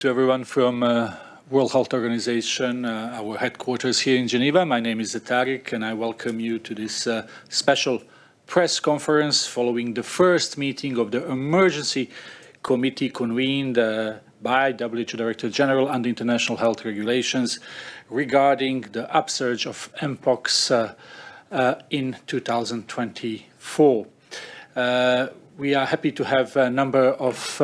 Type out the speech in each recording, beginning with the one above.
To everyone from World Health Organization, our headquarters here in Geneva. My name is Tariq, and I welcome you to this special press conference following the first meeting of the Emergency Committee convened by WHO Director General under International Health Regulations regarding the upsurge of mpox in 2024. We are happy to have a number of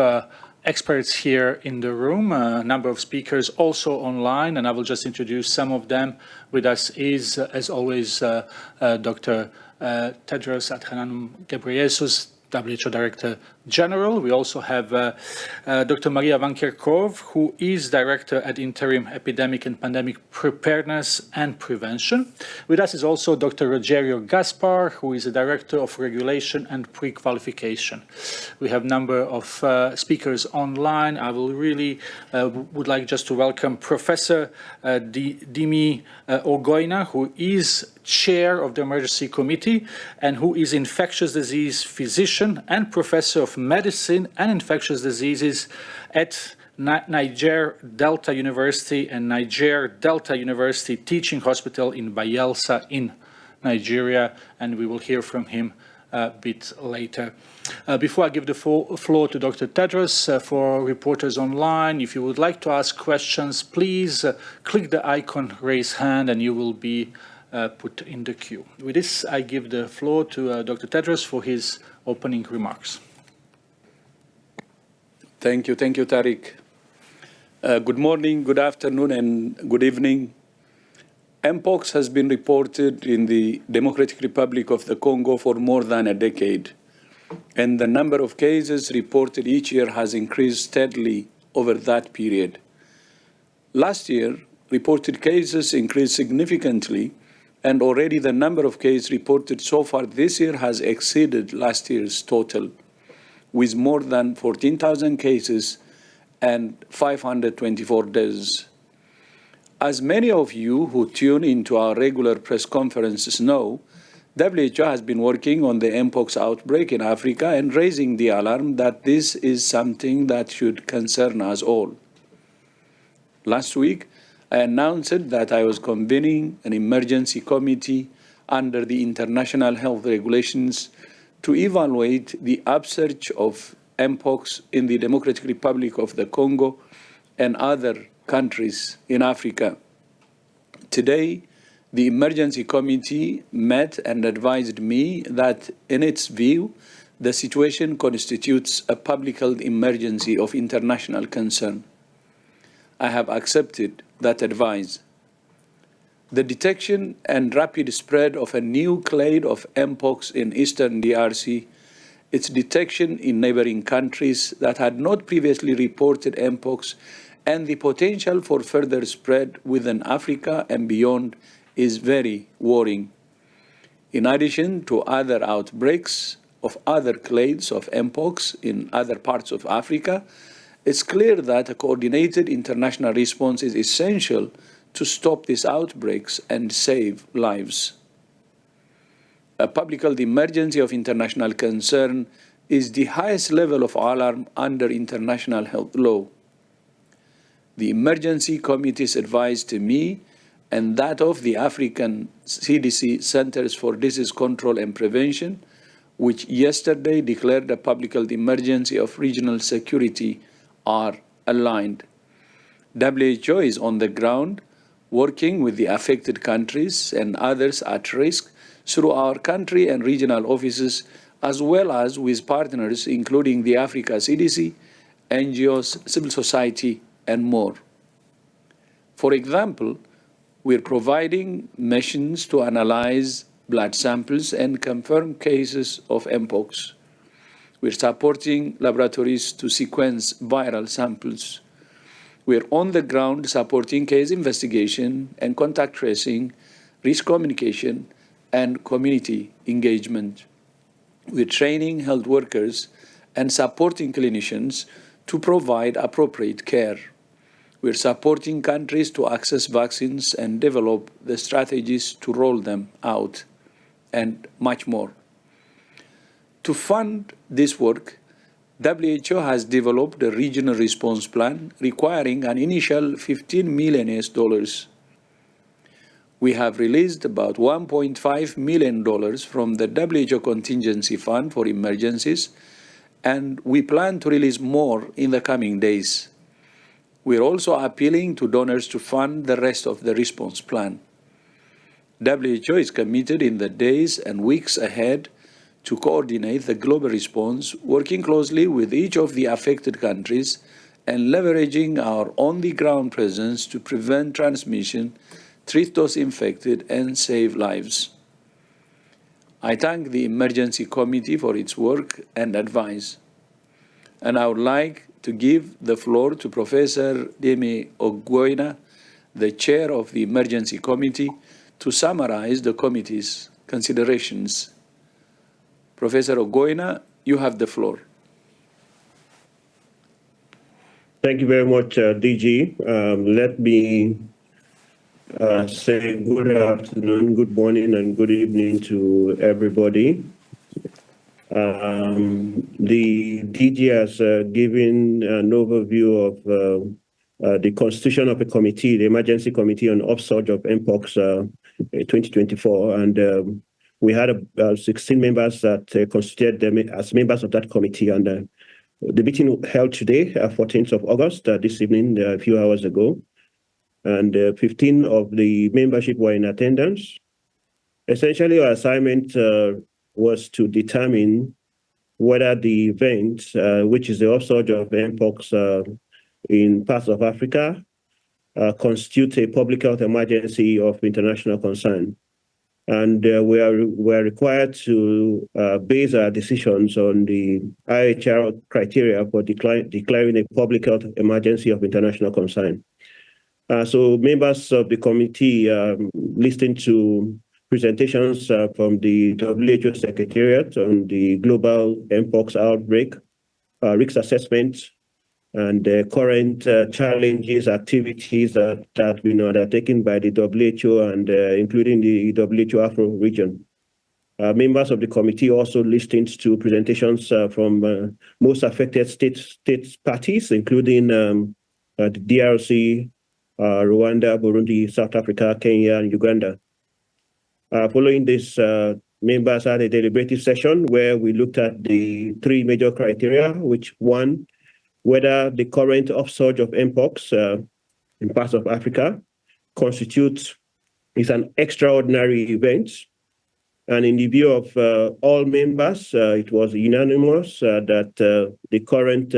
experts here in the room, a number of speakers also online, and I will just introduce some of them. With us is, as always, Dr. Tedros Adhanom Ghebreyesus, WHO Director General. We also have Dr. Maria Van Kerkhove, who is Director at Interim Epidemic and Pandemic Preparedness and Prevention. With us is also Dr. Rogerio Gaspar, who is the Director of Regulation and Pre-Qualification. We have a number of speakers online. I will really would like just to welcome Professor Dimi Ogoina, who is Chair of the Emergency Committee and who is infectious disease physician and Professor of Medicine and Infectious Diseases at Niger Delta University and Niger Delta University Teaching Hospital in Bayelsa in Nigeria, and we will hear from him a bit later. Before I give the floor to Dr. Tedros, for reporters online, if you would like to ask questions, please click the icon raise hand and you will be put in the queue. With this, I give the floor to Dr. Tedros for his opening remarks. Thank you, Tariq. Good morning, good afternoon, and good evening. Mpox has been reported in the Democratic Republic of the Congo for more than a decade, and the number of cases reported each year has increased steadily over that period. Last year, reported cases increased significantly, and already the number of cases reported so far this year has exceeded last year's total, with more than 14,000 cases and 524 deaths. As many of you who tune into our regular press conferences know, WHO has been working on the mpox outbreak in Africa and raising the alarm that this is something that should concern us all. Last week, I announced that I was convening an emergency committee under the international health regulations to evaluate the upsurge of mpox in the Democratic Republic of the Congo and other countries in Africa. Today, the emergency committee met and advised me that, in its view, the situation constitutes a public health emergency of international concern. I have accepted that advice. The detection and rapid spread of a new clade of mpox in eastern DRC, its detection in neighboring countries that had not previously reported mpox, and the potential for further spread within Africa and beyond is very worrying. In addition to other outbreaks of other clades of mpox in other parts of Africa, it's clear that a coordinated international response is essential to stop these outbreaks and save lives. A public health emergency of international concern is the highest level of alarm under international health law. The emergency committee's advice to me and that of the African CDC Centers for Disease Control and Prevention, which yesterday declared a public health emergency of regional security, are aligned. WHO is on the ground, working with the affected countries and others at risk through our country and regional offices, as well as with partners including the Africa CDC, NGOs, civil society, and more. For example, we're providing missions to analyze blood samples and confirm cases of mpox. We're supporting laboratories to sequence viral samples. We're on the ground supporting case investigation and contact tracing, risk communication, and community engagement. We're training health workers and supporting clinicians to provide appropriate care. We're supporting countries to access vaccines and develop the strategies to roll them out, and much more. To fund this work, WHO has developed a regional response plan requiring an initial $15 million US. We have released about $1.5 million from the WHO Contingency Fund for emergencies, and we plan to release more in the coming days. We are also appealing to donors to fund the rest of the response plan. WHO is committed in the days and weeks ahead to coordinate the global response, working closely with each of the affected countries and leveraging our on-the-ground presence to prevent transmission, treat those infected, and save lives. I thank the Emergency Committee for its work and advice. And I would like to give the floor to Professor Demi Ogwoina, the chair of the Emergency Committee, to summarize the committee's considerations. Professor Ogwoina, you have the floor. Thank you very much, DG. Let me say good afternoon, good morning, and good evening to everybody. The DG has given an overview of the constitution of a committee, the Emergency Committee on Upsurge of mpox 2024, and we had 16 members that constituted them as members of that committee, and the meeting held today, 14th of August, this evening, a few hours ago, and 15 of the membership were in attendance. Essentially, our assignment was to determine whether the event, which is the upsurge of mpox in parts of Africa, constitutes a public health emergency of international concern. And we are required to base our decisions on the IHR criteria for declaring a public health emergency of international concern. So members of the committee listened to presentations from the WHO Secretariat on the global mpox outbreak, risk assessment, and current challenges, activities that we know are taken by the WHO and including the WHO Afro region. Members of the committee also listened to presentations from most affected state parties, including the DRC, Rwanda, Burundi, South Africa, Kenya, and Uganda. Following this, members had a deliberative session where we looked at the three major criteria, which one, whether the current upsurge of mpox in parts of Africa is an extraordinary event. And in the view of all members, it was unanimous that the current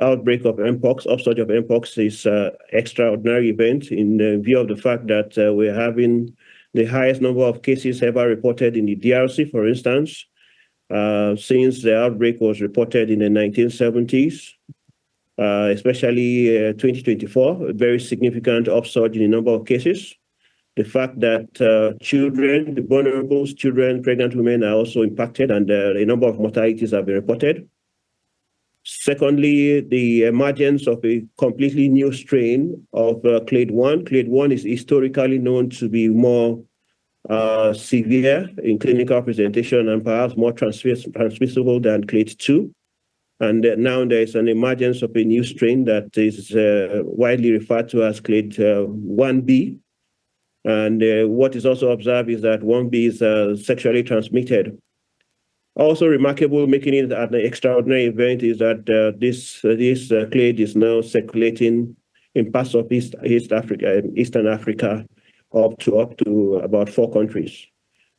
outbreak of mpox, upsurge of mpox, is an extraordinary event in view of the fact that we're having the highest number of cases ever reported in the DRC, for instance, since the outbreak was reported in the 1970s, especially 2024, a very significant upsurge in the number of cases. The fact that children, the vulnerable children, pregnant women are also impacted, and a number of mortalities have been reported. Secondly, the emergence of a completely new strain of clade 1. Clade 1 is historically known to be more severe in clinical presentation and perhaps more transmissible than clade 2. And now there is an emergence of a new strain that is widely referred to as clade 1B. And what is also observed is that 1B is sexually transmitted. Also remarkable, making it an extraordinary event, is that this clade is now circulating in parts of Eastern Africa, up to about 4 countries.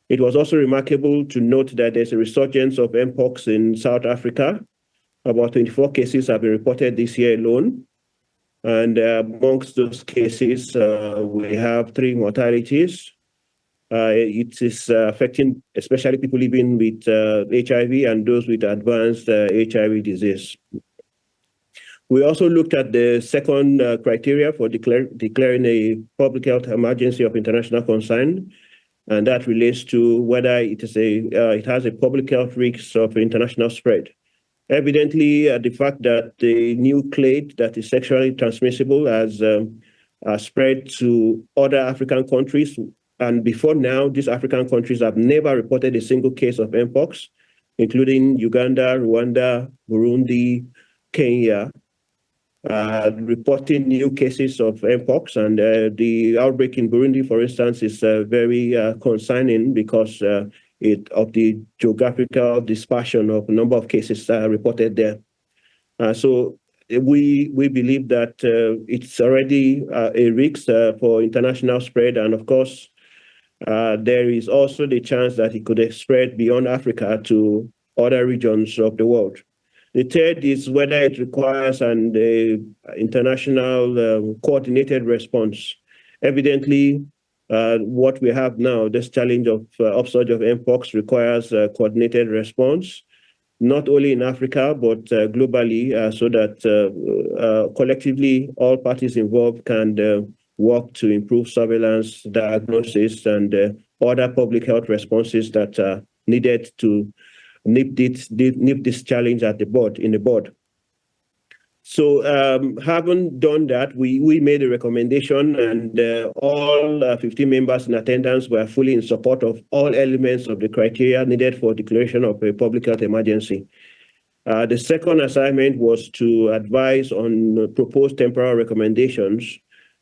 It was also remarkable to note that there's a resurgence of mpox in South Africa. About 24 cases have been reported this year alone. And amongst those cases, we have 3 mortalities. It is affecting especially people living with HIV and those with advanced HIV disease. We also looked at the second criteria for declaring a public health emergency of international concern, and that relates to whether it has a public health risk of international spread. Evidently, the fact that the new clade that is sexually transmissible has spread to other African countries, and before now, these African countries have never reported a single case of mpox. including Uganda, Rwanda, Burundi, Kenya, reporting new cases of mpox. And the outbreak in Burundi, for instance, is very concerning because of the geographical dispersion of the number of cases reported there. So we believe that it's already a risk for international spread. And of course, there is also the chance that it could spread beyond Africa to other regions of the world. The third is whether it requires an international coordinated response. Evidently, what we have now, this challenge of upsurge of mpox requires a coordinated response, not only in Africa, but globally, so that collectively all parties involved can work to improve surveillance, diagnosis, and other public health responses that are needed to nip this challenge in the bud. So having done that, we made a recommendation, and all 15 members in attendance were fully in support of all elements of the criteria needed for declaration of a public health emergency. The second assignment was to advise on proposed temporal recommendations,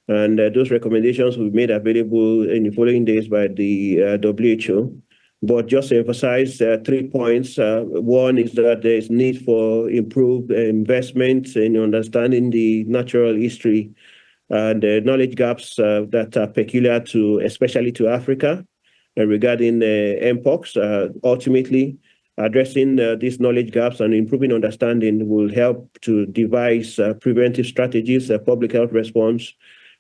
and those recommendations will be made available in the following days by the WHO. But just to emphasize 3 points. One is that there is need for improved investment in understanding the natural history and the knowledge gaps that are peculiar to, especially to Africa, regarding mpox. Ultimately, addressing these knowledge gaps and improving understanding will help to devise preventive strategies, public health response,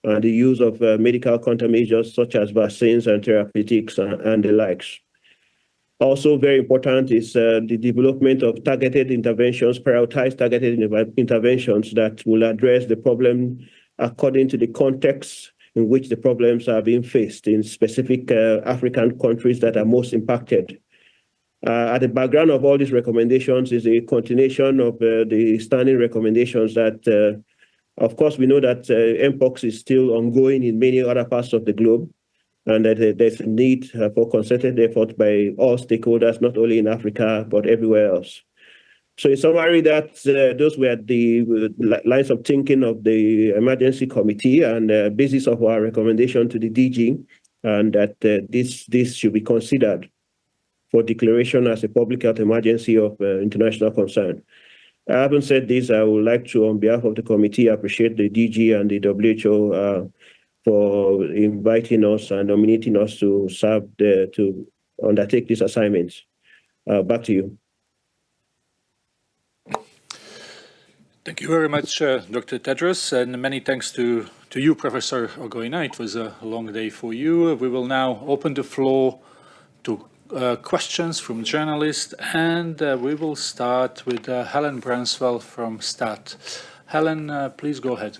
and the use of medical countermeasures such as vaccines and therapeutics and the likes. Also very important is the development of targeted interventions, prioritized targeted interventions that will address the problem according to the context in which the problems are being faced in specific African countries that are most impacted. At the background of all these recommendations is a continuation of the standing recommendations that, of course, we know that mpox is still ongoing in many other parts of the globe, and that there's a need for concerted effort by all stakeholders, not only in Africa, but everywhere else. So in summary, those were the lines of thinking of the emergency committee and the basis of our recommendation to the DG, and that this should be considered for declaration as a public health emergency of international concern. Having said this, I would like to, on behalf of the committee, appreciate the DG and the WHO for inviting us and nominating us to serve to undertake these assignments. Back to you. Thank you very much, Dr. Tedros, and many thanks to you, Professor Ogoina. It was a long day for you. We will now open the floor to questions from journalists, and we will start with Helen Branswell from STAT. Helen, please go ahead.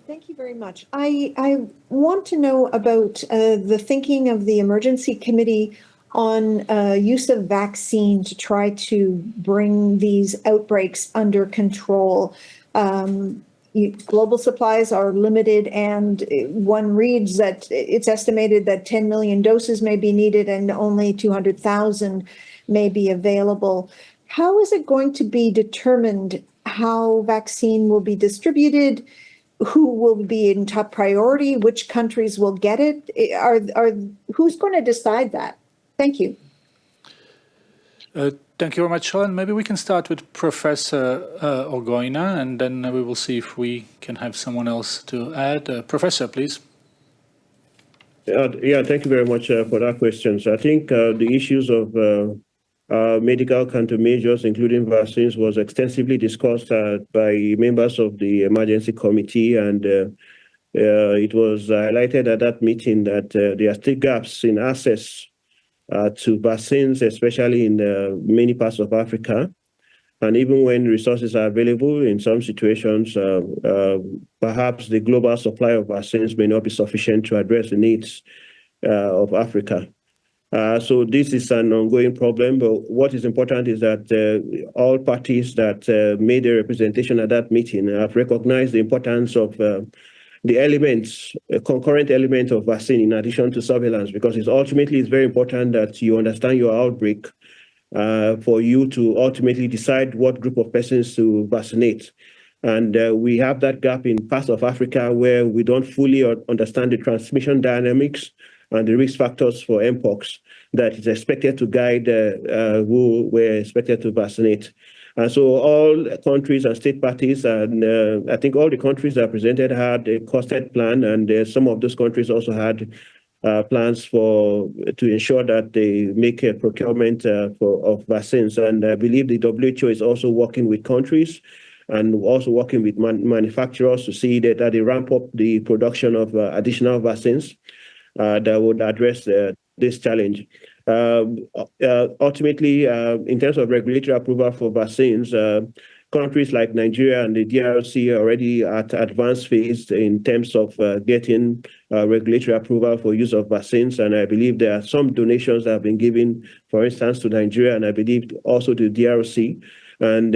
Thank you very much. I want to know about the thinking of the emergency committee on use of vaccine to try to bring these outbreaks under control. Global supplies are limited, and one reads that it's estimated that 10 million doses may be needed and only 200,000 may be available. How is it going to be determined how vaccine will be distributed? Who will be in top priority? Which countries will get it? Who's going to decide that? Thank you. Thank you very much, Helen. Maybe we can start with Professor Ogoina, and then we will see if we can have someone else to add. Professor, please. Thank you very much for that question. So I think the issues of medical countermeasures, including vaccines, was extensively discussed by members of the emergency committee, and it was highlighted at that meeting that there are still gaps in access to vaccines, especially in many parts of Africa. And even when resources are available, in some situations, perhaps the global supply of vaccines may not be sufficient to address the needs of Africa. So this is an ongoing problem, but what is important is that all parties that made a representation at that meeting have recognized the importance of the elements, concurrent element of vaccine in addition to surveillance, because it's very important that you understand your outbreak for you to ultimately decide what group of persons to vaccinate. And we have that gap in parts of Africa where we don't fully understand the transmission dynamics and the risk factors for mpox that is expected to guide who we're expected to vaccinate. And so all countries and state parties, and I think all the countries that presented had a costed plan, and some of those countries also had plans to ensure that they make a procurement of vaccines. And I believe the WHO is also working with countries and also working with manufacturers to see that they ramp up the production of additional vaccines that would address this challenge. Ultimately, in terms of regulatory approval for vaccines, countries like Nigeria and the DRC are already at advanced phase in terms of getting regulatory approval for use of vaccines. And I believe there are some donations that have been given, for instance, to Nigeria, and I believe also to the DRC. And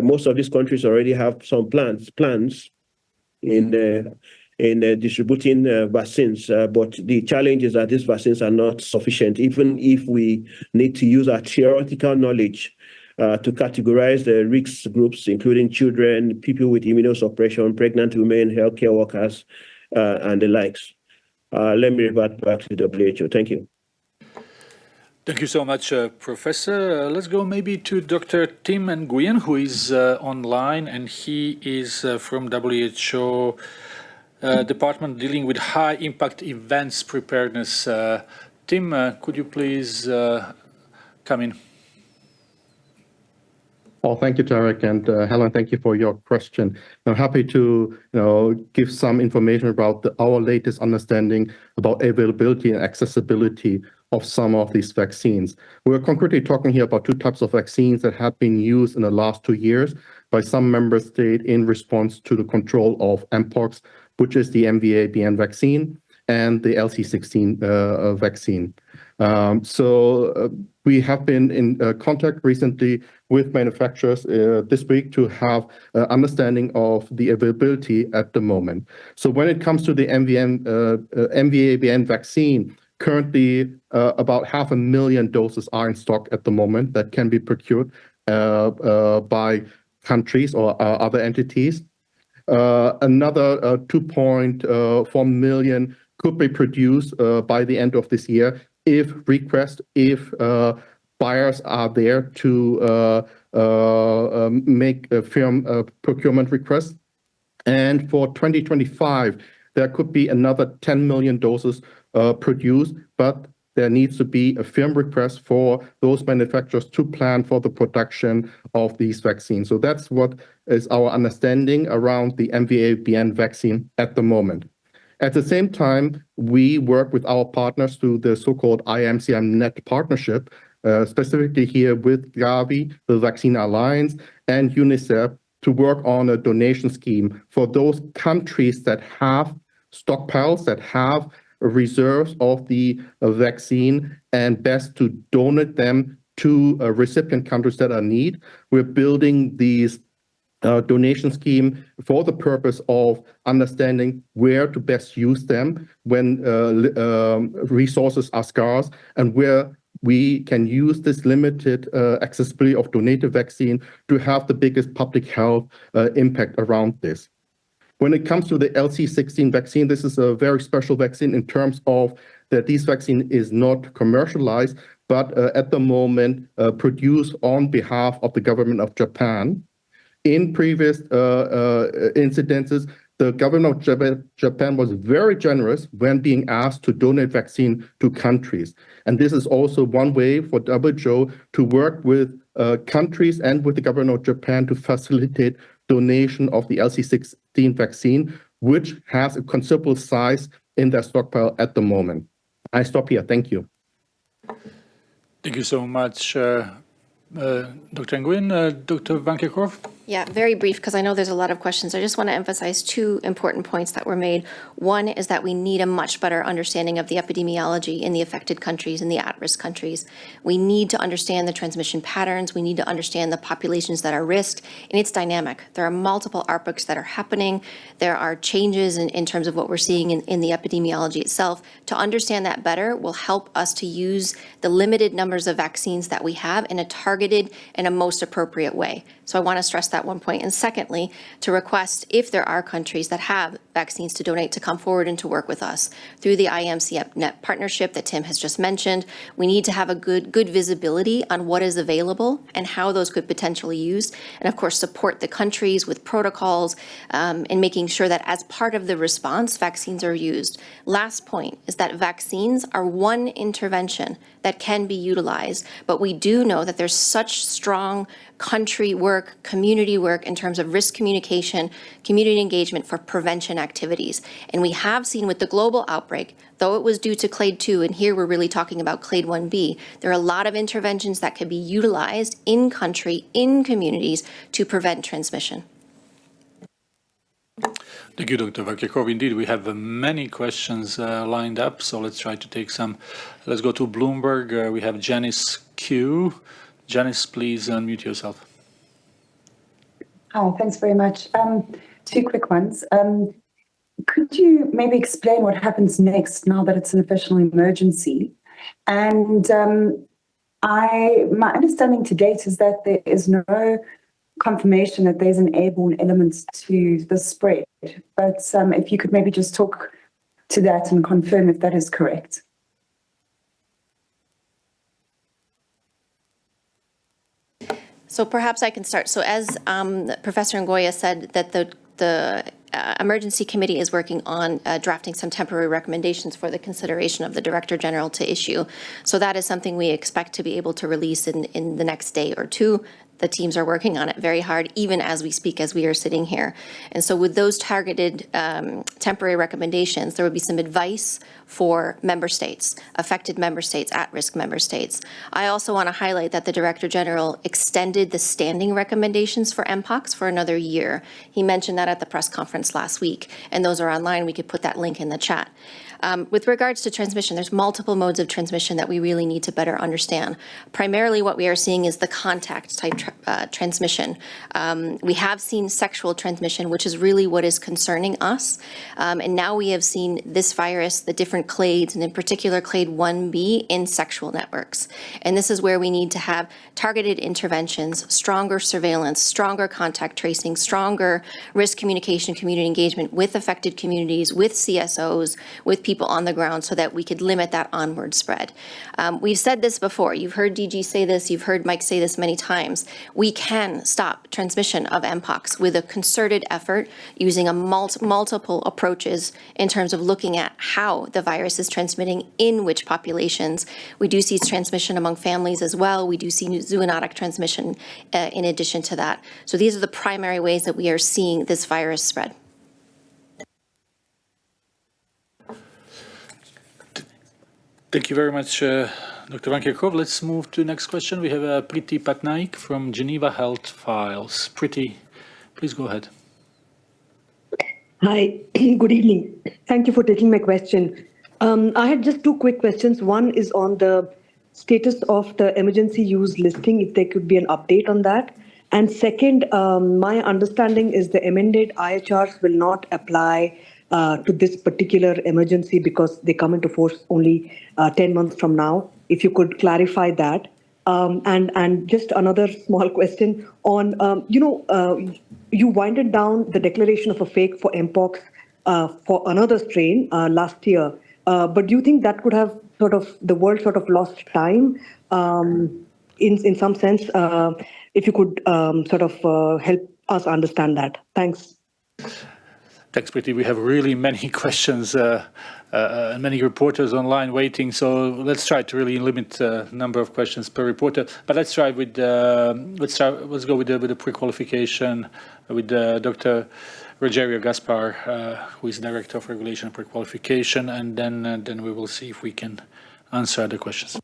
most of these countries already have some plans in distributing vaccines, but the challenge is that these vaccines are not sufficient, even if we need to use our theoretical knowledge to categorize the risk groups, including children, people with immunosuppression, pregnant women, healthcare workers, and the likes. Let me revert back to the WHO. Thank you. Thank you so much, Professor. Let's go maybe to Dr. Tim Nguyen, who is online, and he is from WHO department dealing with high impact events preparedness. Tim, could you please come in? Oh, thank you, Tarek, and Helen, thank you for your question. I'm happy to give some information about our latest understanding about availability and accessibility of some of these vaccines. We're concretely talking here about two types of vaccines that have been used in the last 2 years by some member states in response to the control of mpox, which is the MVA-BN vaccine and the LC16 vaccine. So we have been in contact recently with manufacturers this week to have understanding of the availability at the moment. So when it comes to the MVA-BN vaccine, currently about 500,000 doses are in stock at the moment that can be procured by countries or other entities. Another 2.4 million could be produced by the end of this year if buyers are there to make a firm procurement request. And for 2025, there could be another 10 million doses produced, but there needs to be a firm request for those manufacturers to plan for the production of these vaccines. So that's what is our understanding around the MVA-BN vaccine at the moment. At the same time, we work with our partners through the so-called IMCM-NET partnership, specifically here with Gavi, the Vaccine Alliance, and UNICEF to work on a donation scheme for those countries that have stockpiles, that have reserves of the vaccine, and best to donate them to recipient countries that are in need. We're building these donation scheme for the purpose of understanding where to best use them when resources are scarce, and where we can use this limited accessibility of donated vaccine to have the biggest public health impact around this. When it comes to the LC16 vaccine, this is a very special vaccine in terms of that this vaccine is not commercialized, but at the moment produced on behalf of the government of Japan. In previous incidences, the government of Japan was very generous when being asked to donate vaccine to countries. And this is also one way for WHO to work with countries and with the government of Japan to facilitate donation of the LC16 vaccine, which has a considerable size in their stockpile at the moment. I stop here. Thank you. Thank you so much, Dr. Nguyen. Dr. Van Kerkhove? Yeah, very brief, because I know there's a lot of questions. I just want to emphasize two important points that were made. One is that we need a much better understanding of the epidemiology in the affected countries and the at-risk countries. We need to understand the transmission patterns. We need to understand the populations that are risked, and it's dynamic. There are multiple outbreaks that are happening. There are changes in terms of what we're seeing in the epidemiology itself. To understand that better will help us to use the limited numbers of vaccines that we have in a targeted and a most appropriate way. So I want to stress that one point. And secondly, to request, if there are countries that have vaccines to donate, to come forward and to work with us through the IMC-Net partnership that Tim has just mentioned. We need to have a good visibility on what is available and how those could potentially use. And of course, support the countries with protocols and making sure that as part of the response, vaccines are used. Last point is that vaccines are one intervention that can be utilized, but we do know that there's such strong country work, community work in terms of risk communication, community engagement for prevention activities. And we have seen with the global outbreak, though it was due to clade 2, and here we're really talking about clade 1b, there are a lot of interventions that can be utilized in country, in communities to prevent transmission. Thank you, Dr. Vakirkov. Indeed, we have many questions lined up, so let's try to take some. Let's go to Bloomberg. We have Janice Q. Janice, please unmute yourself. Hi, thanks very much. Two quick ones. Could you maybe explain what happens next now that it's an official emergency? And my understanding to date is that there is no confirmation that there's an airborne element to the spread. But if you could maybe just talk to that and confirm if that is correct. So perhaps I can start. So as Professor Ngoya said, that the emergency committee is working on drafting some temporary recommendations for the consideration of the Director General to issue. So that is something we expect to be able to release in the next day or two. The teams are working on it very hard, even as we speak, as we are sitting here. And so with those targeted temporary recommendations, there would be some advice for member states, affected member states, at-risk member states. I also want to highlight that the Director General extended the standing recommendations for mpox for another year. He mentioned that at the press conference last week, and those are online. We could put that link in the chat. With regards to transmission, there's multiple modes of transmission that we really need to better understand. Primarily what we are seeing is the contact type transmission. We have seen sexual transmission, which is really what is concerning us. And now we have seen this virus, the different clades, and in particular clade 1b in sexual networks. And this is where we need to have targeted interventions, stronger surveillance, stronger contact tracing, stronger risk communication, community engagement with affected communities, with CSOs, with people on the ground, so that we could limit that onward spread. We've said this before. You've heard DG say this. You've heard Mike say this many times. We can stop transmission of mpox with a concerted effort using multiple approaches in terms of looking at how the virus is transmitting in which populations. We do see transmission among families as well. We do see zoonotic transmission in addition to that. So these are the primary ways that we are seeing this virus spread. Thank you very much, Dr. Vakirkov. Let's move to the next question. We have Priti Patnaik from Geneva Health Files. Priti, please go ahead. Hi, good evening. Thank you for taking my question. I had just two quick questions. One is on the status of the emergency use listing, if there could be an update on that. And second, my understanding is the amended IHRs will not apply to this particular emergency because they come into force only 10 months from now. If you could clarify that. And just another small question on, you winded down the declaration of a fake for mpox for another strain last year. But do you think that could have the world lost time in some sense? If you could help us understand that. Thanks. Thanks, Priti. We have really many questions and many reporters online waiting. So let's try to really limit the number of questions per reporter. But let's try with let's go with the pre-qualification with Dr. Rogerio Gaspar, who is Director of Regulation and Pre-Qualification, and then we will see if we can answer the questions.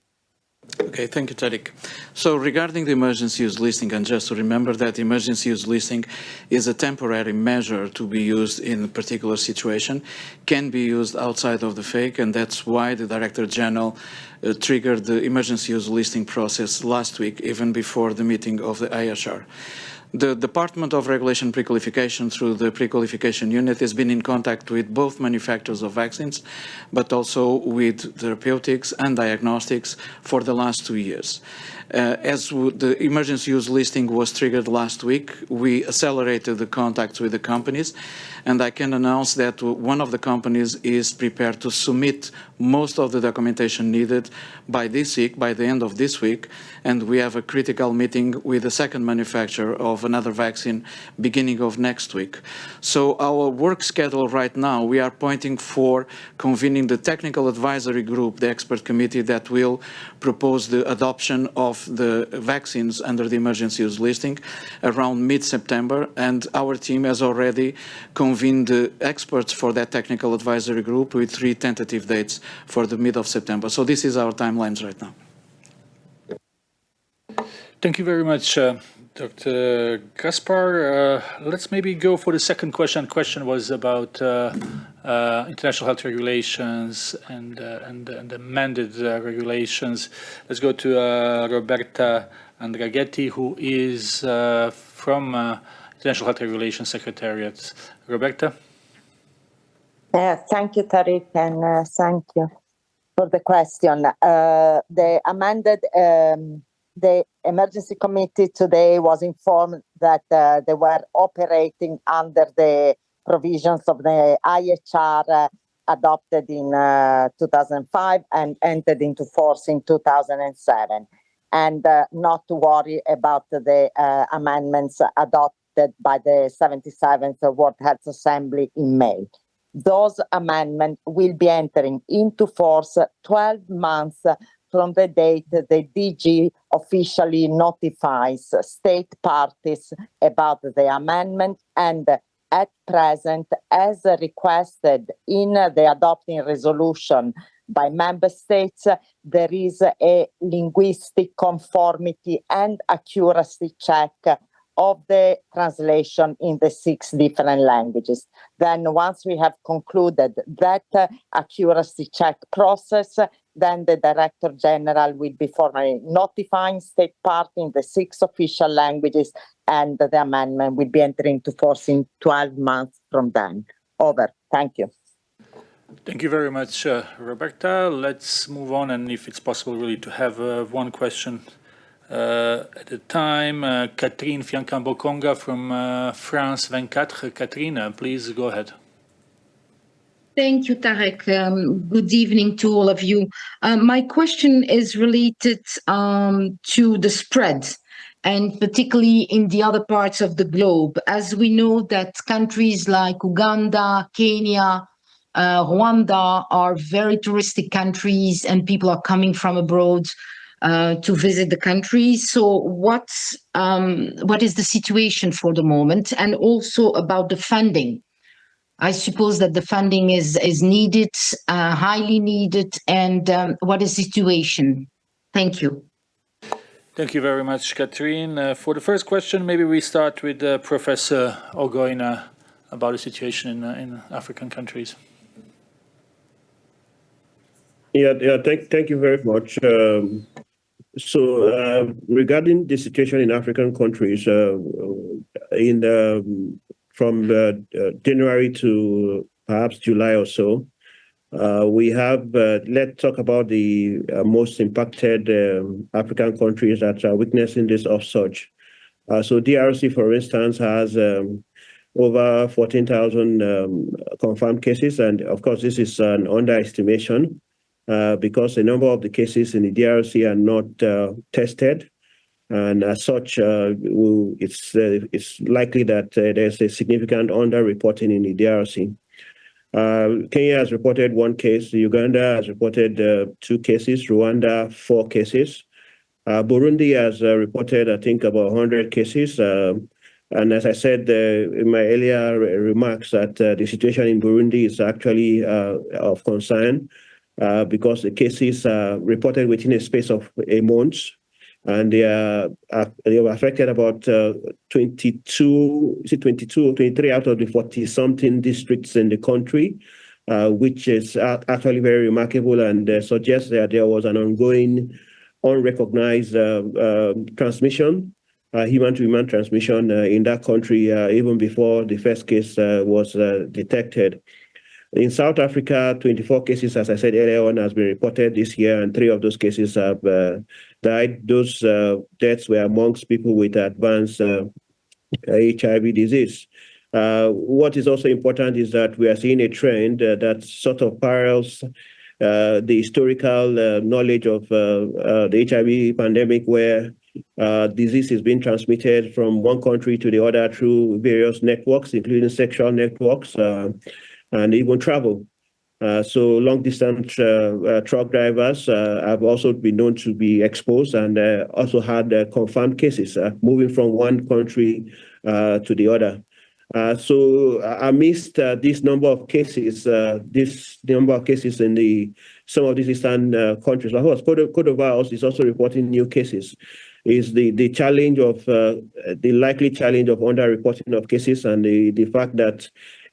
Okay, thank you, Tariq. So regarding the emergency use listing, and just to remember that emergency use listing is a temporary measure to be used in a particular situation, can be used outside of the PHEIC, and that's why the Director General triggered the emergency use listing process last week, even before the meeting of the IHR. The Department of Regulation Pre-Qualification, through the Pre-Qualification Unit, has been in contact with both manufacturers of vaccines, but also with therapeutics and diagnostics for the last 2 years. As the emergency use listing was triggered last week, we accelerated the contacts with the companies, and I can announce that one of the companies is prepared to submit most of the documentation needed by this week, by the end of this week, and we have a critical meeting with the second manufacturer of another vaccine beginning of next week. So our work schedule right now, we are pointing for convening the technical advisory group, the expert committee that will propose the adoption of the vaccines under the emergency use listing around mid-September, and our team has already convened the experts for that technical advisory group with 3 tentative dates for the mid of September. So this is our timelines right now. Thank you very much, Dr. Gaspar. Let's maybe go for the second question. The question was about international health regulations and the amended regulations. Let's go to Roberta Andraghetti, who is from International Health Regulations Secretariat. Roberta? Thank you, Tariq, and thank you for the question. The amended the emergency committee today was informed that they were operating under the provisions of the IHR adopted in 2005 and entered into force in 2007, and not to worry about the amendments adopted by the 77th World Health Assembly in May. Those amendments will be entering into force 12 months from the date the DG officially notifies state parties about the amendment, and at present, as requested in the adopting resolution by member states, there is a linguistic conformity and accuracy check of the translation in the 6 different languages. Then once we have concluded that accuracy check process, then the Director General will be formally notifying state party in the 6 official languages, and the amendment will be entering into force in 12 months from then. Over. Thank you. Thank you very much, Roberta. Let's move on, and if it's possible really to have one question at a time. Catherine Fiancambo-Conga from France 24. Catherine, please go ahead. Thank you, Tarek. Good evening to all of you. My question is related to the spread, and particularly in the other parts of the globe. As we know that countries like Uganda, Kenya, Rwanda are very touristic countries, and people are coming from abroad to visit the country. So what is the situation for the moment? And also about the funding. I suppose that the funding is needed, highly needed, and what is the situation? Thank you. Thank you very much, Catherine. For the first question, maybe we start with Professor Ogoina about the situation in African countries. Thank you very much. So regarding the situation in African countries, from January to perhaps July or so, we have, let's talk about the most impacted African countries that are witnessing this upsurge. So DRC, for instance, has over 14,000 confirmed cases. And of course, this is an underestimation because a number of the cases in the DRC are not tested. And as such, it's likely that there's a significant underreporting in the DRC. Kenya has reported 1 case. Uganda has reported 2 cases. Rwanda, 4 cases. Burundi has reported, I think, about 100 cases. And as I said in my earlier remarks, that the situation in Burundi is actually of concern. because the cases are reported within a space of a month. And they were affected about 22 or 23 out of the 40-something districts in the country, which is actually very remarkable and suggests that there was an ongoing, unrecognized transmission, human-to-human transmission in that country even before the first case was detected. In South Africa, 24 cases, as I said earlier on, has been reported this year, and 3 of those cases have died. Those deaths were amongst people with advanced HIV disease. What is also important is that we are seeing a trend that sort of parallels the historical knowledge of the HIV pandemic, where disease is being transmitted from one country to the other through various networks, including sexual networks and even travel. So long-distance truck drivers have also been known to be exposed and also had confirmed cases moving from one country to the other. So amidst this number of cases, in some of these eastern countries, of course, Cote d'Ivoire is also reporting new cases. Is the challenge of the likely challenge of underreporting of cases, and the fact that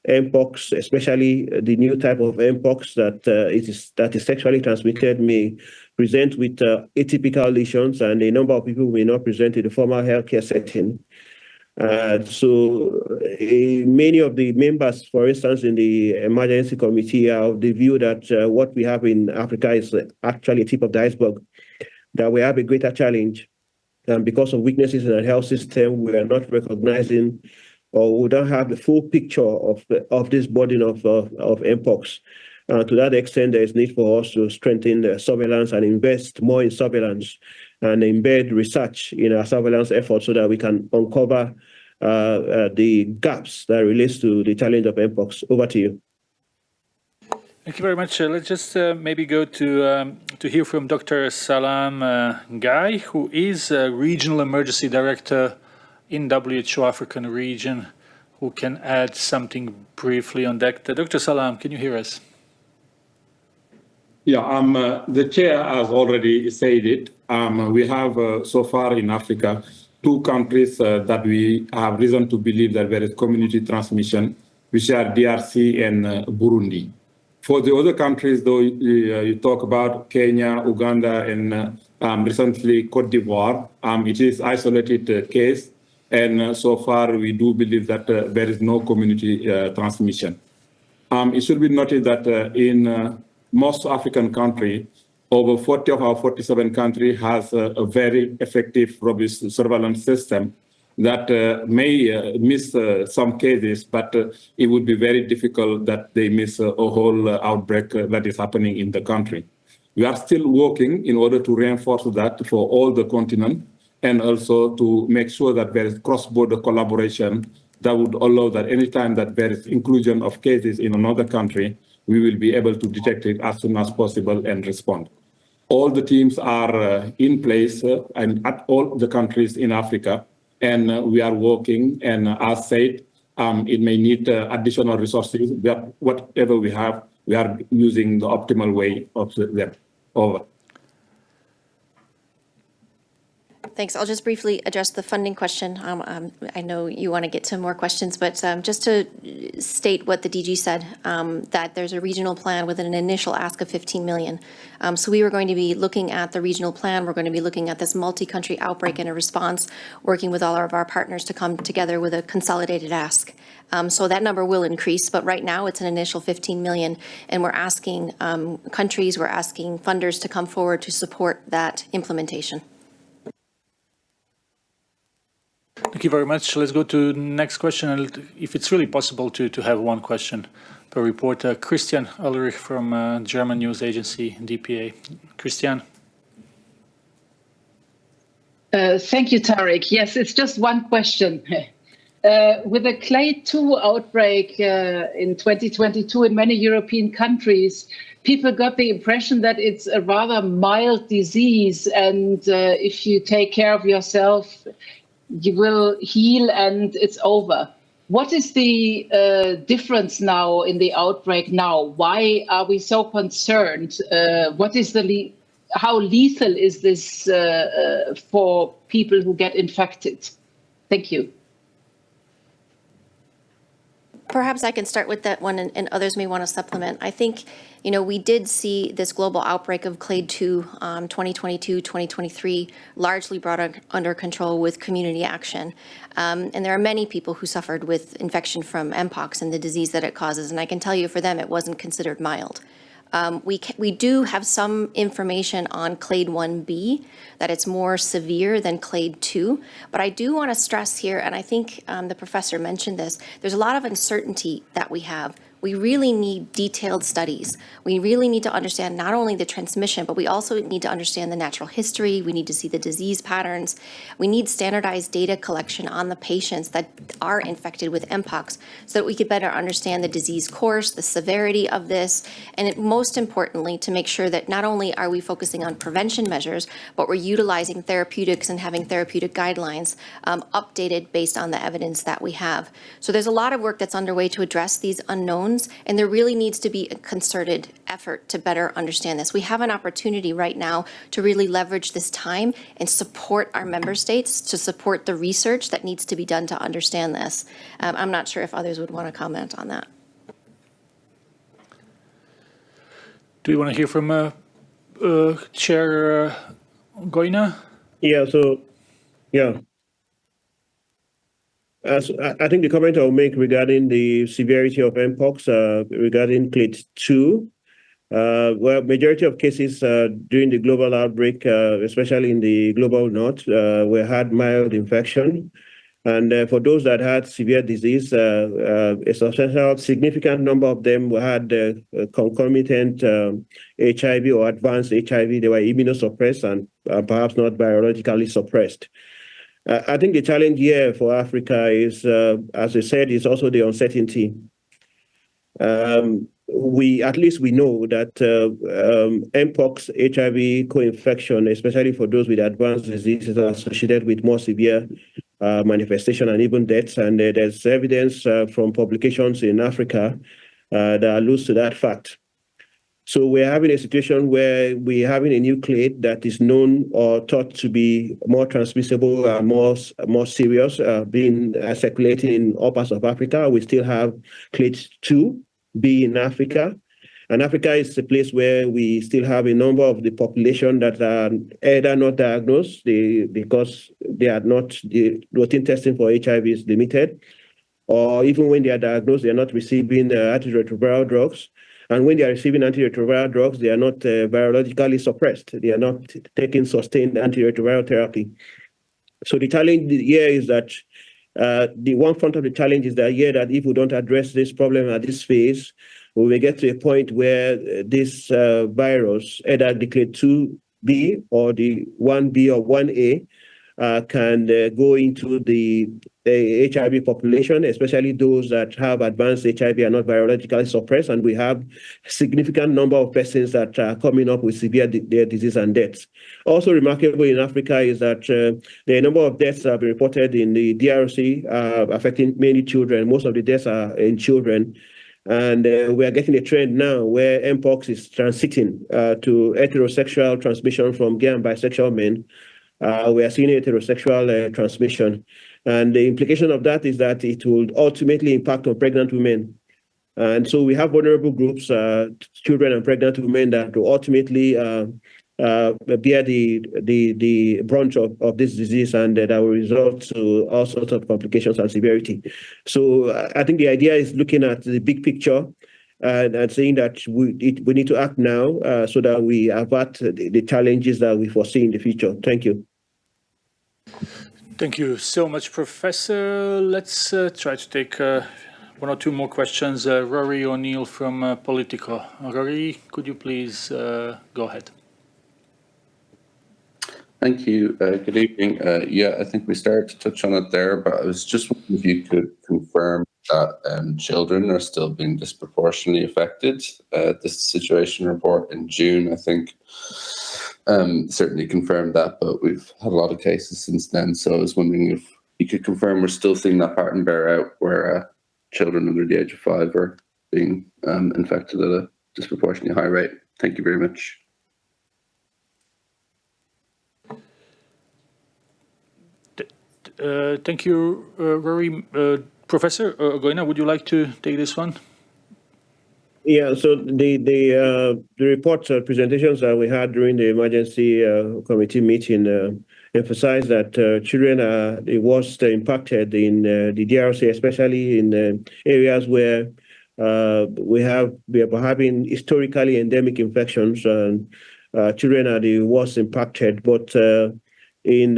mpox, especially the new type of mpox that is sexually transmitted, may present with atypical lesions, and a number of people may not present in the formal healthcare setting. So many of the members, for instance, in the emergency committee, are of the view that what we have in Africa is actually a tip of the iceberg, that we have a greater challenge. And because of weaknesses in our health system, we are not recognizing, or we don't have the full picture of this burden of mpox. To that extent, there is need for us to strengthen the surveillance and invest more in surveillance and embed research in our surveillance efforts so that we can uncover the gaps that relates to the challenge of mpox. Over to you. Thank you very much. Let's just maybe go to hear from Dr. Salam Guy, who is Regional Emergency Director in WHO African region, who can add something briefly on that. Dr. Salam, can you hear us? Yeah, the chair has already said it. We have so far in Africa 2 countries that we have reason to believe that there is community transmission, which are DRC and Burundi. For the other countries, though, you talk about Kenya, Uganda, and recently Cote d'Ivoire, it is isolated case. And so far, we do believe that there is no community transmission. It should be noted that in most African countries, over 40 of our 47 countries has a very effective, robust surveillance system that may miss some cases, but it would be very difficult that they miss a whole outbreak that is happening in the country. We are still working in order to reinforce that for all the continent, and also to make sure that there is cross-border collaboration that would allow that anytime that there is inclusion of cases in another country, we will be able to detect it as soon as possible and respond. All the teams are in place and at all the countries in Africa, and we are working, and as said, it may need additional resources, but whatever we have, we are using the optimal way of them. Over. Thanks. I'll just briefly address the funding question. I know you want to get to more questions, but just to state what the DG said, that there's a regional plan with an initial ask of 15 million. So we were going to be looking at the regional plan. We're going to be looking at this multi-country outbreak and a response, working with all of our partners to come together with a consolidated ask. So that number will increase, but right now it's an initial 15 million, and we're asking countries, we're asking funders to come forward to support that implementation. Thank you very much. Let's go to the next question. And if it's really possible to have one question per reporter. Christian Ulrich from German news agency DPA. Christian. Thank you, Tarek. Yes, it's just one question. With the clade 2 outbreak in 2022 in many European countries, people got the impression that it's a rather mild disease, and if you take care of yourself, you will heal and it's over. What is the difference now in the outbreak now? Why are we so concerned? What is how lethal is this for people who get infected? Thank you. Perhaps I can start with that one, and others may want to supplement. I think, we did see this global outbreak of clade 2, 2022, 2023, largely brought under control with community action. And there are many people who suffered with infection from mpox and the disease that it causes. And I can tell you for them, it wasn't considered mild. We do have some information on clade 1b, that it's more severe than clade 2. But I do want to stress here, and I think the professor mentioned this, there's a lot of uncertainty that we have. We really need detailed studies. We really need to understand not only the transmission, but we also need to understand the natural history. We need to see the disease patterns. We need standardized data collection on the patients that are infected with mpox so that we could better understand the disease course, the severity of this, and most importantly, to make sure that not only are we focusing on prevention measures, but we're utilizing therapeutics and having therapeutic guidelines updated based on the evidence that we have. So there's a lot of work that's underway to address these unknowns. And there really needs to be a concerted effort to better understand this. We have an opportunity right now to really leverage this time and support our member states, to support the research that needs to be done to understand this. I'm not sure if others would want to comment on that. Do you want to hear from Chair Goina? Yeah. I think the comment I'll make regarding the severity of mpox regarding clade 2, majority of cases during the global outbreak, especially in the global north, had mild infection. And for those that had severe disease, a substantial, significant number of them had concomitant HIV or advanced HIV. They were immunosuppressed and perhaps not virologically suppressed. I think the challenge here for Africa is, as I said, is also the uncertainty. At least we know that mpox, HIV co-infection, especially for those with advanced diseases, are associated with more severe manifestation and even deaths. And there's evidence from publications in Africa that alludes to that fact. So we're having a situation where we're having a new clade that is known or thought to be more transmissible and more serious, being circulating in all parts of Africa. We still have clade 2b in Africa. And Africa is a place where we still have a number of the population that are either not diagnosed because they are not, the routine testing for HIV is limited, or even when they are diagnosed, they are not receiving antiretroviral drugs. And when they are receiving antiretroviral drugs, they are not virologically suppressed. They are not taking sustained antiretroviral therapy. So the challenge here is that the one front of the challenge is that if we don't address this problem at this phase, we will get to a point where this virus, either the clade 2b or the 1b or 1a, can go into the HIV population, especially those that have advanced HIV and not virologically suppressed. And we have a significant number of persons that are coming up with severe disease and deaths. Also remarkable in Africa is that the number of deaths that have been reported in the DRC affecting mainly children. Most of the deaths are in children. And we are getting a trend now where mpox is transiting to heterosexual transmission from gay and bisexual men. We are seeing heterosexual transmission. And the implication of that is that it will ultimately impact on pregnant women. And so we have vulnerable groups, children and pregnant women, that will ultimately bear the brunt of this disease, and that will result to all sorts of complications and severity. So I think the idea is looking at the big picture and saying that we need to act now so that we avert the challenges that we foresee in the future. Thank you. Thank you so much, Professor. Let's try to take one or two more questions. Rory O'Neill from Politico. Rory, could you please go ahead? Thank you. Good evening. I think we started to touch on it there, but I was just wondering if you could confirm that children are still being disproportionately affected. This situation report in June, I think, certainly confirmed that, but we've had a lot of cases since then. So I was wondering if you could confirm we're still seeing that pattern bear out where children under the age of 5 are being infected at a disproportionately high rate. Thank you very much. Thank you, Rory. Professor Goina, would you like to take this one? Yeah, so the report presentations that we had during the emergency committee meeting emphasized that children are the worst impacted in the DRC, especially in areas where we are having historically endemic infections, and children are the worst impacted. But in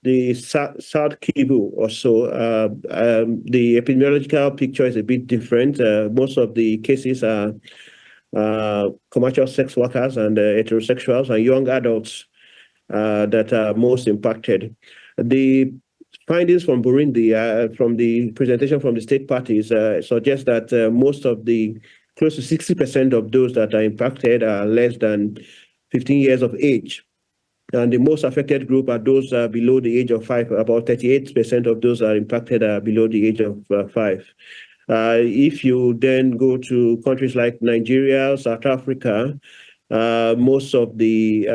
the South Kivu or so, the epidemiological picture is a bit different. Most of the cases are commercial sex workers and heterosexuals and young adults that are most impacted. The findings from Burundi, from the presentation from the state parties, suggest that most of close to 60% of those that are impacted are less than 15 years of age. And the most affected group are those below the age of 5. About 38% of those are impacted are below the age of 5. If you then go to countries like Nigeria, South Africa, most of the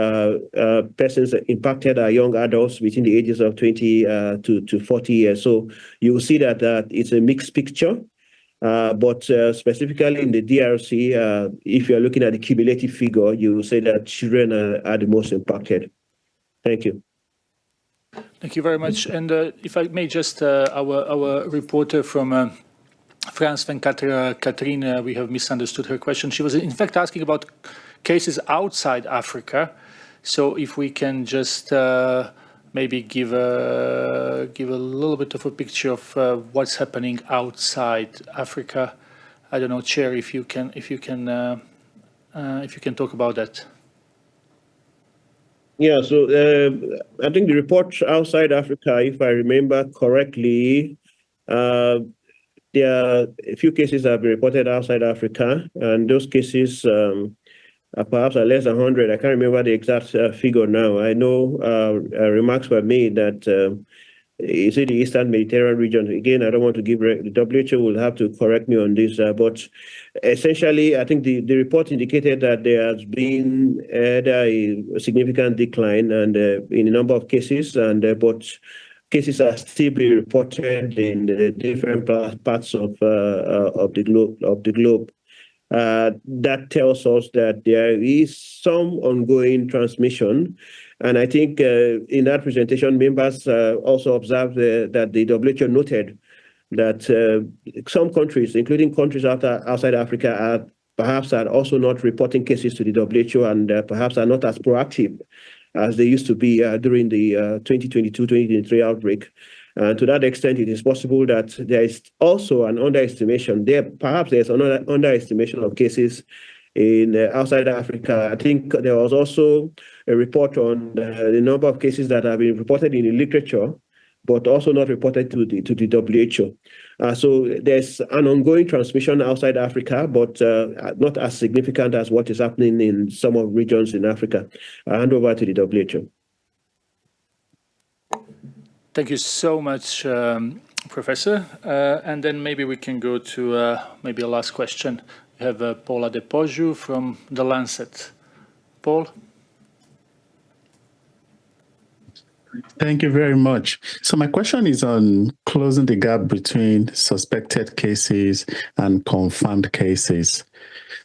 persons impacted are young adults between the ages of 20 to 40 years. So you will see that it's a mixed picture. But specifically in the DRC, if you're looking at the cumulative figure, you will say that children are the most impacted. Thank you. Thank you very much. And if I may just, our reporter from France, Catherine, we have misunderstood her question. She was in fact asking about cases outside Africa. So if we can just maybe give a little bit of a picture of what's happening outside Africa. I don't know, Chair, if you can talk about that. Yeah, so I think the report outside Africa, if I remember correctly, there are a few cases that have been reported outside Africa, and those cases perhaps are less than 100. I can't remember the exact figure now. I know remarks were made that is it the Eastern Mediterranean region? Again, I don't want to give the WHO will have to correct me on this, but essentially, I think the report indicated that there has been a significant decline and in a number of cases, and but cases are still being reported in the different parts of the globe. That tells us that there is some ongoing transmission. And I think in that presentation, members also observed that the WHO noted that some countries, including countries outside Africa, are also not reporting cases to the WHO and perhaps are not as proactive as they used to be during the 2022-2023 outbreak. To that extent, it is possible that there is also an underestimation. Perhaps there's an underestimation of cases in outside Africa. I think there was also a report on the number of cases that have been reported in the literature, but also not reported to the WHO. So there's an ongoing transmission outside Africa, but not as significant as what is happening in some of regions in Africa. I hand over to the WHO. Thank you so much, Professor. And then maybe we can go to maybe a last question. We have Paula De Poggio from The Lancet. Paul? Thank you very much. So my question is on closing the gap between suspected cases and confirmed cases.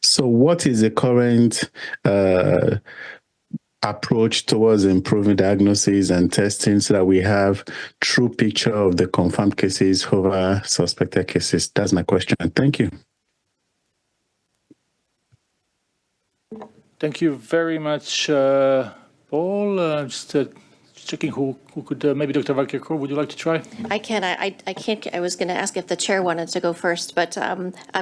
So what is the current approach towards improving diagnosis and testing so that we have true picture of the confirmed cases over suspected cases? That's my question. Thank you. Thank you very much, Paul. Just checking who could, maybe Dr. Valkirko, would you like to try? I can. I can't. I was going to ask if the chair wanted to go first, but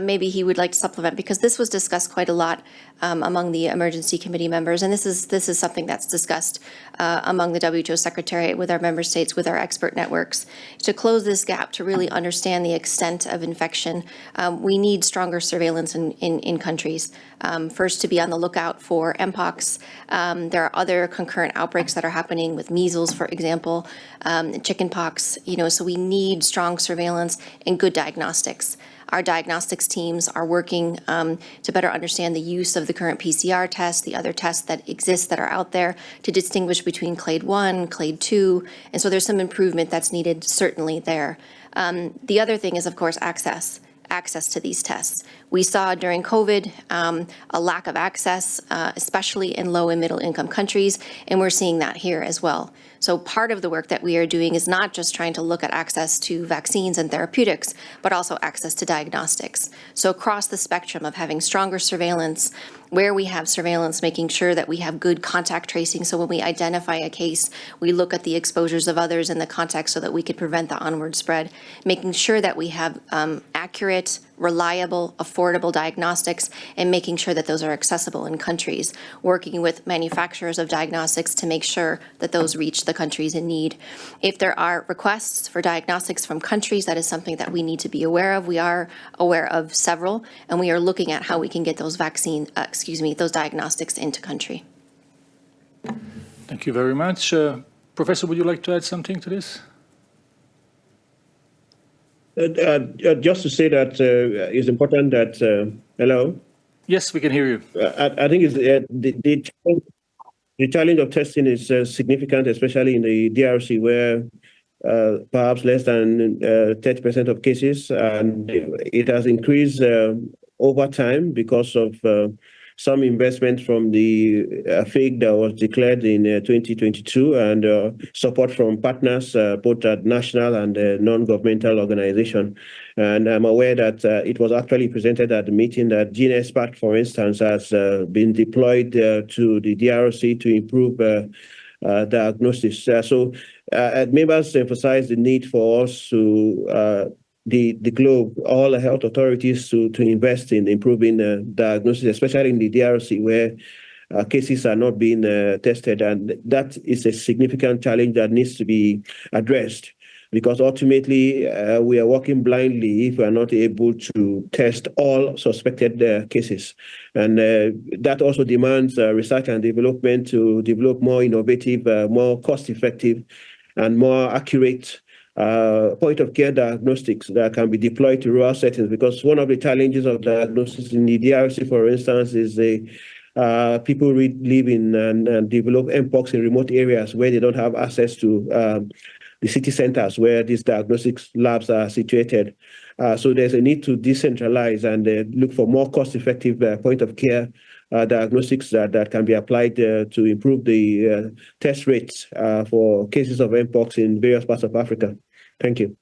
maybe he would like to supplement, because this was discussed quite a lot among the emergency committee members, and this is something that's discussed among the WHO Secretariat with our member states, with our expert networks, to close this gap, to really understand the extent of infection. We need stronger surveillance in countries. First, to be on the lookout for mpox. There are other concurrent outbreaks that are happening with measles, measles, for example, chickenpox, so we need strong surveillance and good diagnostics. Our diagnostics teams are working to better understand the use of the current PCR tests, the other tests that exist that are out there, to distinguish between clade 1, clade 2, and so there's some improvement that's needed certainly there. The other thing is, of course, access to these tests. We saw during COVID a lack of access, especially in low and middle income countries, and we're seeing that here as well. So part of the work that we are doing is not just trying to look at access to vaccines and therapeutics, but also access to diagnostics. So across the spectrum of having stronger surveillance, where we have surveillance, making sure that we have good contact tracing. So when we identify a case, we look at the exposures of others in the context so that we could prevent the onward spread, making sure that we have accurate, reliable, affordable diagnostics, and making sure that those are accessible in countries, working with manufacturers of diagnostics to make sure that those reach the countries in need. If there are requests for diagnostics from countries, that is something that we need to be aware of. We are aware of several, and we are looking at how we can get those those diagnostics into country. Thank you very much. Professor, would you like to add something to this? Just to say that it's important that, hello? Yes, we can hear you. I think the challenge of testing is significant, especially in the DRC, where perhaps less than 30% of cases, and it has increased over time because of some investment from the PHEIC that was declared in 2022 and support from partners, both at national and non-governmental organization. And I'm aware that it was actually presented at the meeting that Gene Expert, for instance, has been deployed to the DRC to improve diagnosis. So members emphasize the need for us to the globe, all the health authorities to invest in improving diagnosis, especially in the DRC where cases are not being tested. And that is a significant challenge that needs to be addressed, because ultimately we are working blindly if we are not able to test all suspected cases. And that also demands research and development to develop more innovative, more cost-effective, and more accurate point-of-care diagnostics that can be deployed to rural settings, because one of the challenges of diagnosis in the DRC, for instance, is people live in and develop mpox in remote areas where they don't have access to the city centers where these diagnostics labs are situated. So there's a need to decentralize and look for more cost-effective point-of-care diagnostics that can be applied to improve the test rates for cases of mpox in various parts of Africa. Thank you.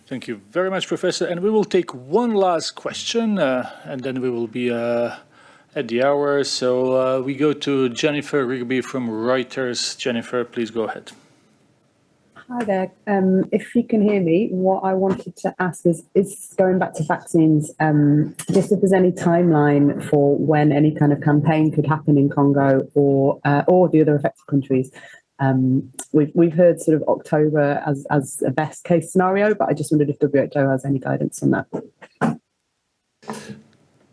Thank you very much, Professor. And we will take one last question, and then we will be at the hour. So we go to Jennifer Rigby from Reuters. Jennifer, please go ahead. Hi there. If you can hear me, what I wanted to ask is going back to vaccines, just if there's any timeline for when any kind of campaign could happen in Congo or the other affected countries. We've heard sort of October as a best case scenario, but I just wondered if WHO has any guidance on that.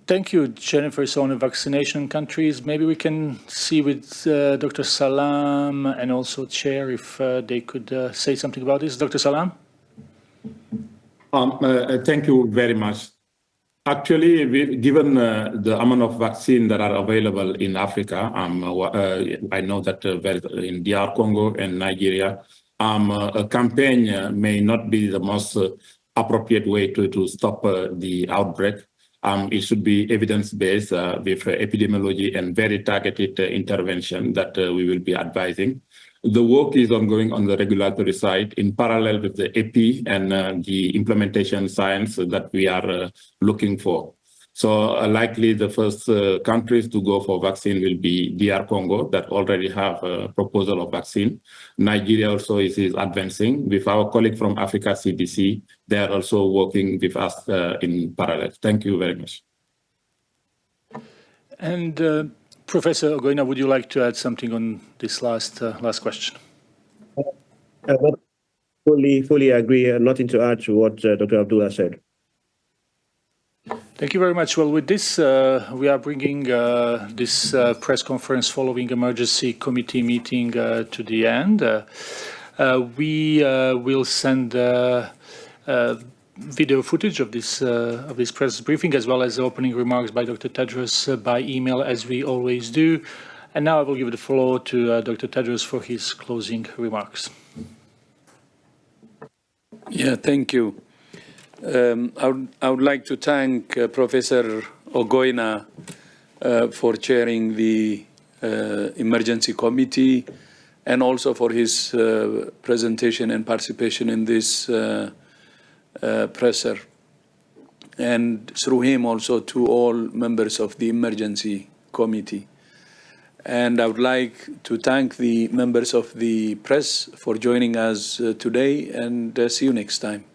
Thank you, Jennifer. So on the vaccination countries, maybe we can see with Dr. Salam and also Chair if they could say something about this. Dr. Salam? Thank you very much. Actually, given the amount of vaccine that are available in Africa, I know that in DR Congo and Nigeria, a campaign may not be the most appropriate way to stop the outbreak. It should be evidence-based with epidemiology and very targeted intervention that we will be advising. The work is ongoing on the regulatory side in parallel with the EP and the implementation science that we are looking for. So likely the first countries to go for vaccine will be DR Congo that already have a proposal of vaccine. Nigeria also is advancing with our colleague from Africa CDC. They are also working with us in parallel. Thank you very much. And Professor Ogoina, would you like to add something on this last question? Fully agree. Nothing to add to what Dr. Abdullah said. Thank you very much. Well, with this, we are bringing this press conference following emergency committee meeting to the end. We will send video footage of this press briefing, as well as opening remarks by Dr. Tedros by email, as we always do. And now I will give the floor to Dr. Tedros for his closing remarks. Yeah, thank you. I would like to thank Professor Ogoina for chairing the emergency committee, and also for his presentation and participation in this presser, and through him also to all members of the emergency committee. And I would like to thank the members of the press for joining us today, and see you next time.